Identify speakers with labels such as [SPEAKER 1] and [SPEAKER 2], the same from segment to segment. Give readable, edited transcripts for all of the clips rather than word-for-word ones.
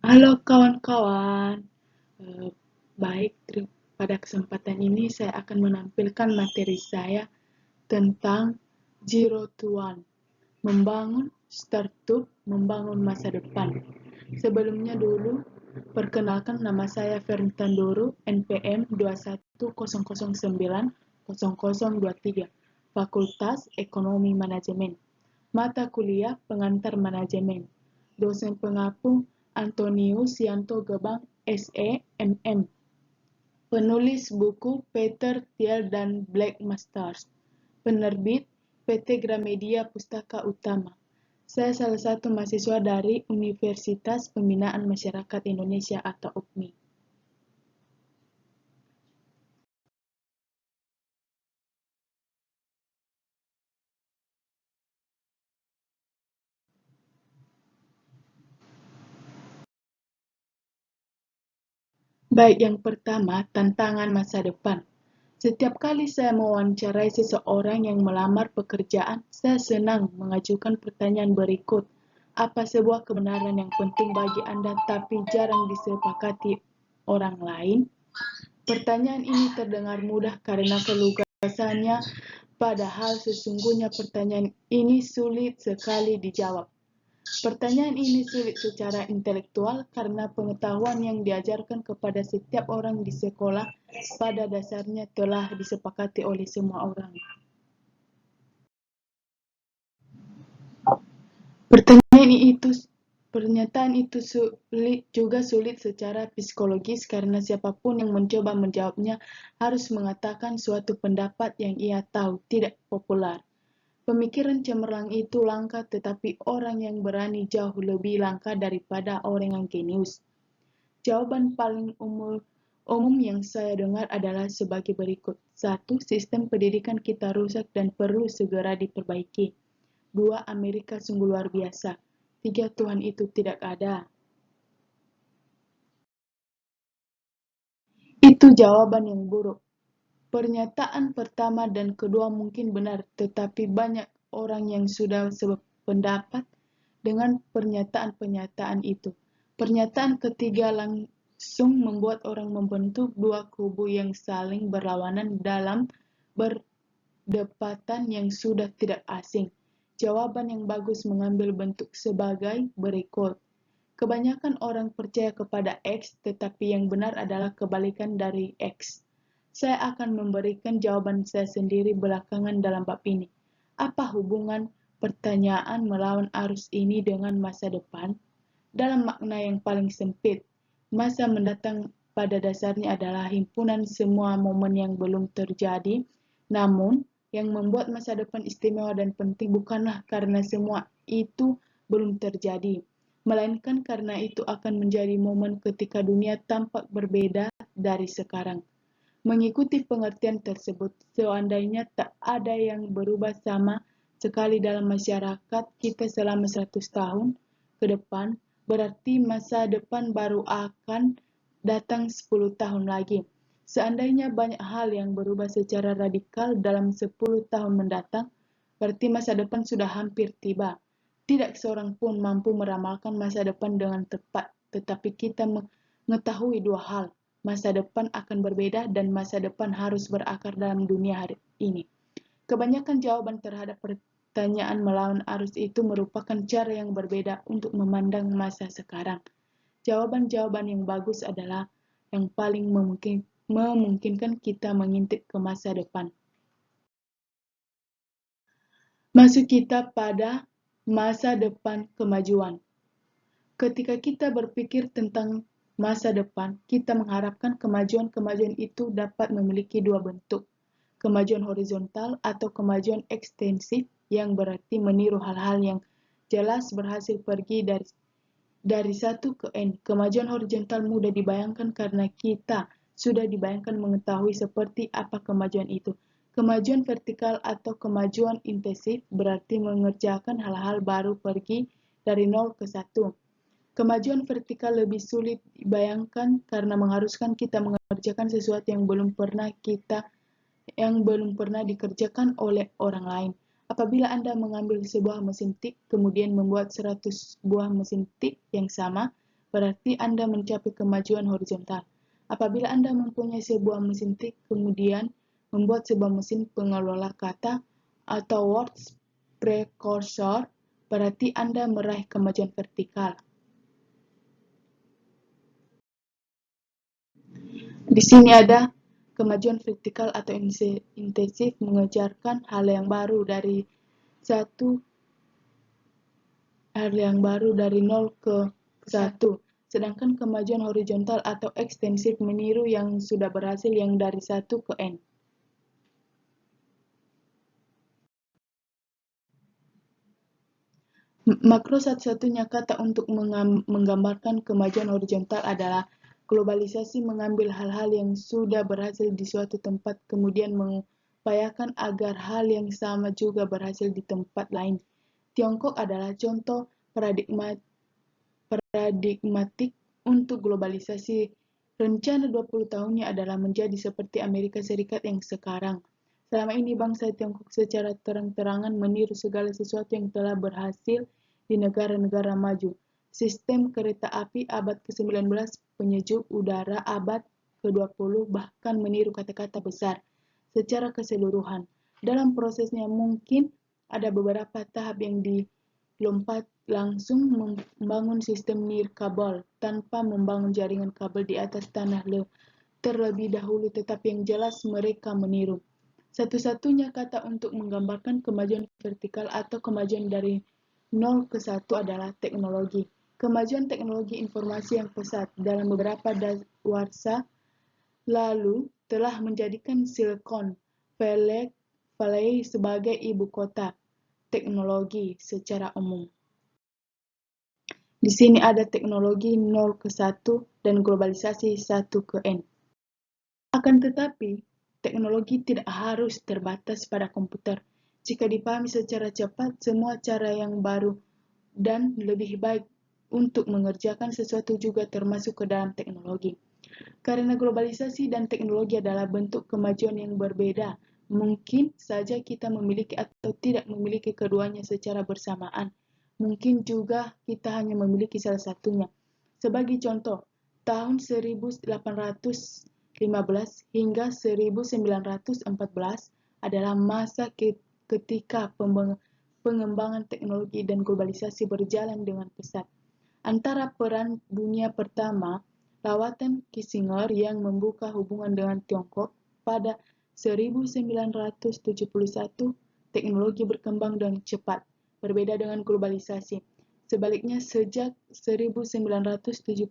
[SPEAKER 1] Halo kawan-kawan. Eh, pada kesempatan ini saya akan menampilkan materi saya tentang Zero to One, membangun startup, membangun masa depan. Sebelumnya dulu, perkenalkan nama saya Fernitandoro, NPM 210090023, Fakultas Ekonomi Manajemen. Mata kuliah Pengantar Manajemen. Dosen pengapu Antonius Yanto Gebang, SE, MM. Penulis buku Peter Thiel dan Black Masters. Penerbit PT Gramedia Pustaka Utama. Saya salah satu mahasiswa dari Universitas Pembinaan Masyarakat Indonesia atau UPMI. Baik, yang pertama, tantangan masa depan. Setiap kali saya mewawancarai seseorang yang melamar pekerjaan, saya senang mengajukan pertanyaan berikut. Apa sebuah kebenaran yang penting bagi Anda tapi jarang disepakati orang lain? Pertanyaan ini terdengar mudah karena kelugasannya, padahal sesungguhnya pertanyaan ini sulit sekali dijawab. Pertanyaan ini sulit secara intelektual karena pengetahuan yang diajarkan kepada setiap orang di sekolah pada dasarnya telah disepakati oleh semua orang. Pertanyaan itu Pernyataan itu sulit secara psikologis karena siapapun yang mencoba menjawabnya harus mengatakan suatu pendapat yang ia tahu tidak populer. Pemikiran cemerlang itu langka, tetapi orang yang berani jauh lebih langka daripada orang yang genius. Jawaban paling umum yang saya dengar adalah sebagai berikut. 1. Sistem pendidikan kita rusak dan perlu segera diperbaiki. 2. Amerika sungguh luar biasa. 3. Tuhan itu tidak ada. Itu jawaban yang buruk. Pernyataan pertama dan kedua mungkin benar, tetapi banyak orang yang sudah sependapat dengan pernyataan-pernyataan itu. Pernyataan ketiga langsung membuat orang membentuk dua kubu yang saling berlawanan dalam berdepatan yang sudah tidak asing. Jawaban yang bagus mengambil bentuk sebagai berikut. Kebanyakan orang percaya kepada X, tetapi yang benar adalah kebalikan dari X. Saya akan memberikan jawaban saya sendiri belakangan dalam bab ini. Apa hubungan pertanyaan melawan arus ini dengan masa depan? Dalam makna yang paling sempit, masa mendatang pada dasarnya adalah himpunan semua momen yang belum terjadi, namun yang membuat masa depan istimewa dan penting bukanlah karena semua itu belum terjadi, melainkan karena itu akan menjadi momen ketika dunia tampak berbeda dari sekarang. Mengikuti pengertian tersebut, seandainya tak ada yang berubah sama sekali dalam masyarakat kita selama 100 tahun ke depan, berarti masa depan baru akan datang 10 tahun lagi. Seandainya banyak hal yang berubah secara radikal dalam 10 tahun mendatang, berarti masa depan sudah hampir tiba. Tidak seorang pun mampu meramalkan masa depan dengan tepat, tetapi kita mengetahui dua hal. Masa depan akan berbeda dan masa depan harus berakar dalam dunia hari ini. Kebanyakan jawaban terhadap pertanyaan melawan arus itu merupakan cara yang berbeda untuk memandang masa sekarang. Jawaban-jawaban yang bagus adalah yang paling memungkinkan kita mengintip ke masa depan. Masuk kita pada masa depan kemajuan. Ketika kita berpikir tentang masa depan, kita mengharapkan kemajuan-kemajuan itu dapat memiliki dua bentuk. Kemajuan horizontal atau kemajuan ekstensif yang berarti meniru hal-hal yang jelas berhasil pergi dari satu ke N. Kemajuan horizontal mudah dibayangkan karena kita sudah dibayangkan mengetahui seperti apa kemajuan itu. Kemajuan vertikal atau kemajuan intensif berarti mengerjakan hal-hal baru pergi dari 0 ke 1. Kemajuan vertikal lebih sulit dibayangkan karena mengharuskan kita mengerjakan sesuatu yang belum pernah dikerjakan oleh orang lain. Apabila Anda mengambil sebuah mesin tik, kemudian membuat 100 buah mesin tik yang sama, berarti Anda mencapai kemajuan horizontal. Apabila Anda mempunyai sebuah mesin tik, kemudian membuat sebuah mesin pengelola kata atau words precursor, berarti Anda meraih kemajuan vertikal. Di sini ada kemajuan vertikal atau intensif mengejarkan hal yang baru dari 0 ke 1. Sedangkan kemajuan horizontal atau ekstensif meniru yang sudah berhasil yang dari 1 ke n. Makro satu-satunya kata untuk menggambarkan kemajuan horizontal adalah globalisasi, mengambil hal-hal yang sudah berhasil di suatu tempat kemudian mengupayakan agar hal yang sama juga berhasil di tempat lain. Tiongkok adalah contoh paradigmatik untuk globalisasi. Rencana 20 tahunnya adalah menjadi seperti Amerika Serikat yang sekarang. Selama ini bangsa Tiongkok secara terang-terangan meniru segala sesuatu yang telah berhasil di negara-negara maju. Sistem kereta api abad ke-19, penyejuk udara abad ke-20, bahkan meniru kata-kata besar secara keseluruhan. Dalam prosesnya mungkin ada beberapa tahap yang dilompat langsung membangun sistem nirkabel tanpa membangun jaringan kabel di atas tanah terlebih dahulu, tetapi yang jelas mereka meniru. Satu-satunya kata untuk menggambarkan kemajuan vertikal atau kemajuan dari 0 ke 1 adalah teknologi. Kemajuan teknologi informasi yang pesat dalam beberapa dasawarsa lalu telah menjadikan Silicon Valley sebagai ibu kota teknologi secara umum. Di sini ada teknologi 0 ke 1 dan globalisasi 1 ke N. Akan tetapi, teknologi tidak harus terbatas pada komputer. Jika dipahami secara cepat, semua cara yang baru dan lebih baik untuk mengerjakan sesuatu juga termasuk ke dalam teknologi. Karena globalisasi dan teknologi adalah bentuk kemajuan yang berbeda, mungkin saja kita memiliki atau tidak memiliki keduanya secara bersamaan. Mungkin juga kita hanya memiliki salah satunya. Sebagai contoh, tahun 1815 hingga 1914 adalah masa ketika pengembangan teknologi dan globalisasi berjalan dengan pesat. Antara Perang Dunia Pertama, lawatan Kissinger yang membuka hubungan dengan Tiongkok pada 1971, teknologi berkembang dengan cepat, berbeda dengan globalisasi. Sebaliknya, sejak 1971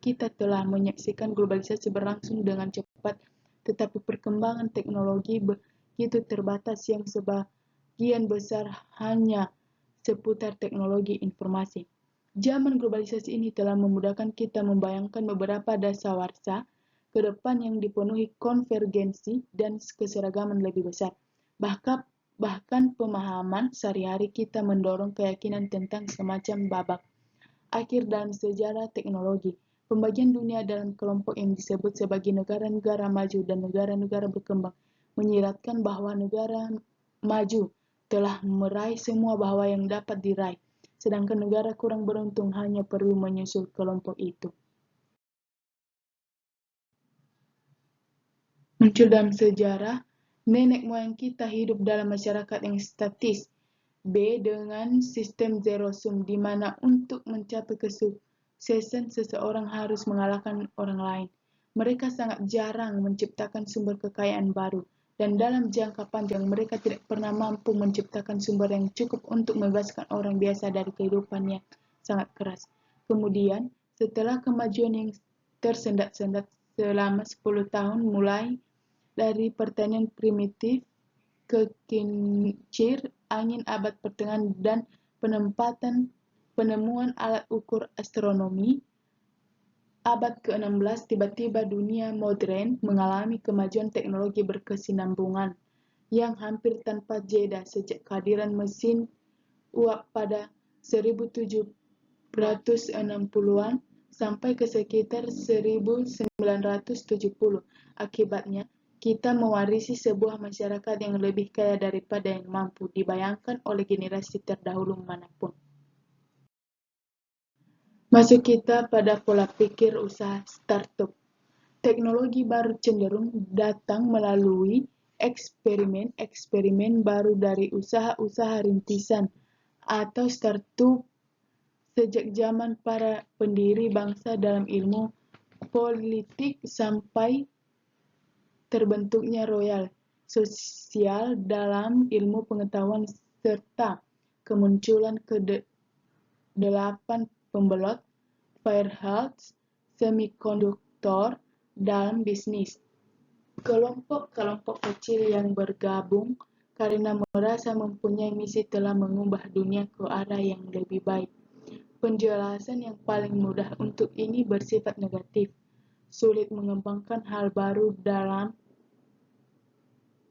[SPEAKER 1] kita telah menyaksikan globalisasi berlangsung dengan cepat, tetapi perkembangan teknologi begitu terbatas yang sebagian besar hanya seputar teknologi informasi. Zaman globalisasi ini telah memudahkan kita membayangkan beberapa dasawarsa ke depan yang dipenuhi konvergensi dan keseragaman lebih besar. Bahkan pemahaman sehari-hari kita mendorong keyakinan tentang semacam babak akhir dalam sejarah teknologi. Pembagian dunia dalam kelompok yang disebut sebagai negara-negara maju dan negara-negara berkembang menyiratkan bahwa negara maju telah meraih semua bahwa yang dapat diraih, sedangkan negara kurang beruntung hanya perlu menyusul kelompok itu. Muncul dalam sejarah, nenek moyang kita hidup dalam masyarakat yang statis, B dengan sistem zero sum, di mana untuk mencapai kesuksesan seseorang harus mengalahkan orang lain. Mereka sangat jarang menciptakan sumber kekayaan baru, dan dalam jangka panjang mereka tidak pernah mampu menciptakan sumber yang cukup untuk membebaskan orang biasa dari kehidupannya sangat keras. Kemudian, setelah kemajuan yang tersendat-sendat selama 10 tahun mulai dari pertanian primitif ke kincir angin abad pertengahan dan penemuan alat ukur astronomi abad ke-16, tiba-tiba dunia modern mengalami kemajuan teknologi berkesinambungan yang hampir tanpa jeda sejak kehadiran mesin uap pada 1760-an sampai ke sekitar 1970. Akibatnya, kita mewarisi sebuah masyarakat yang lebih kaya daripada yang mampu dibayangkan oleh generasi terdahulu manapun. Masuk kita pada pola pikir usaha startup. Teknologi baru cenderung datang melalui eksperimen-eksperimen baru dari usaha-usaha rintisan atau startup sejak zaman para pendiri bangsa dalam ilmu politik sampai terbentuknya royal sosial dalam ilmu pengetahuan serta kemunculan ke-8 pembelot Fairchild Semiconductor dalam bisnis. Kelompok-kelompok kecil yang bergabung karena merasa mempunyai misi telah mengubah dunia ke arah yang lebih baik. Penjelasan yang paling mudah untuk ini bersifat negatif. Sulit mengembangkan hal baru dalam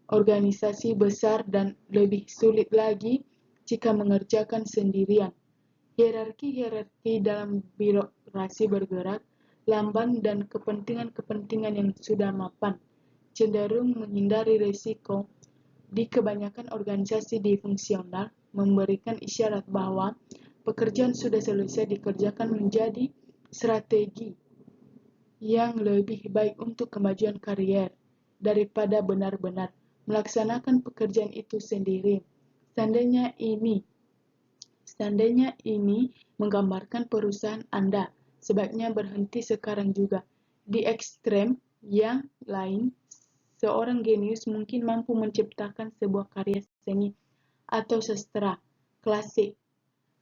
[SPEAKER 1] organisasi besar dan lebih sulit lagi jika mengerjakan sendirian. Hierarki-hierarki dalam birokrasi bergerak lamban dan kepentingan-kepentingan yang sudah mapan cenderung menghindari risiko. Di kebanyakan organisasi difungsional memberikan isyarat bahwa pekerjaan sudah selesai dikerjakan menjadi strategi yang lebih baik untuk kemajuan karier daripada benar-benar melaksanakan pekerjaan itu sendiri. Seandainya ini menggambarkan perusahaan Anda, sebaiknya berhenti sekarang juga. Di ekstrem yang lain, seorang genius mungkin mampu menciptakan sebuah karya seni atau sastra klasik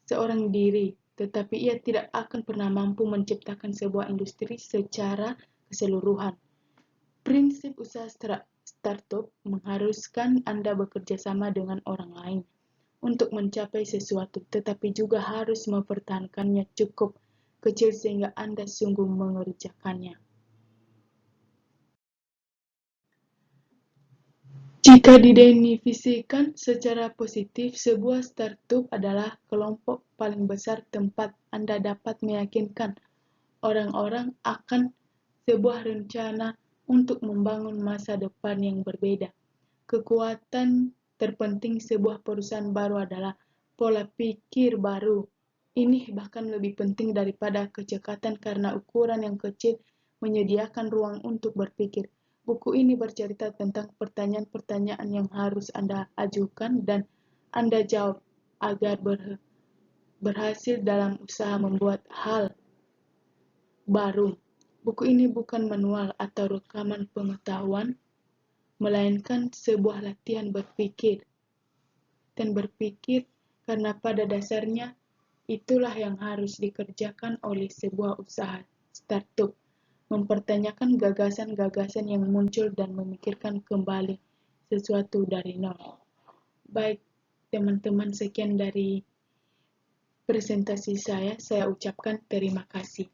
[SPEAKER 1] seorang diri, tetapi ia tidak akan pernah mampu menciptakan sebuah industri secara keseluruhan. Prinsip usaha startup mengharuskan Anda bekerja sama dengan orang lain untuk mencapai sesuatu, tetapi juga harus mempertahankannya cukup kecil sehingga Anda sungguh mengerjakannya. Jika didefinisikan secara positif, sebuah startup adalah kelompok paling besar tempat Anda dapat meyakinkan orang-orang akan sebuah rencana untuk membangun masa depan yang berbeda. Kekuatan terpenting sebuah perusahaan baru adalah pola pikir baru. Ini bahkan lebih penting daripada kecekatan karena ukuran yang kecil menyediakan ruang untuk berpikir. Buku ini bercerita tentang pertanyaan-pertanyaan yang harus Anda ajukan dan Anda jawab agar berhasil dalam usaha membuat hal baru. Buku ini bukan manual atau rekaman pengetahuan, melainkan sebuah latihan berpikir. Dan berpikir karena pada dasarnya itulah yang harus dikerjakan oleh sebuah usaha startup. Mempertanyakan gagasan-gagasan yang muncul dan memikirkan kembali sesuatu dari nol. Baik, teman-teman, sekian dari presentasi saya ucapkan terima kasih.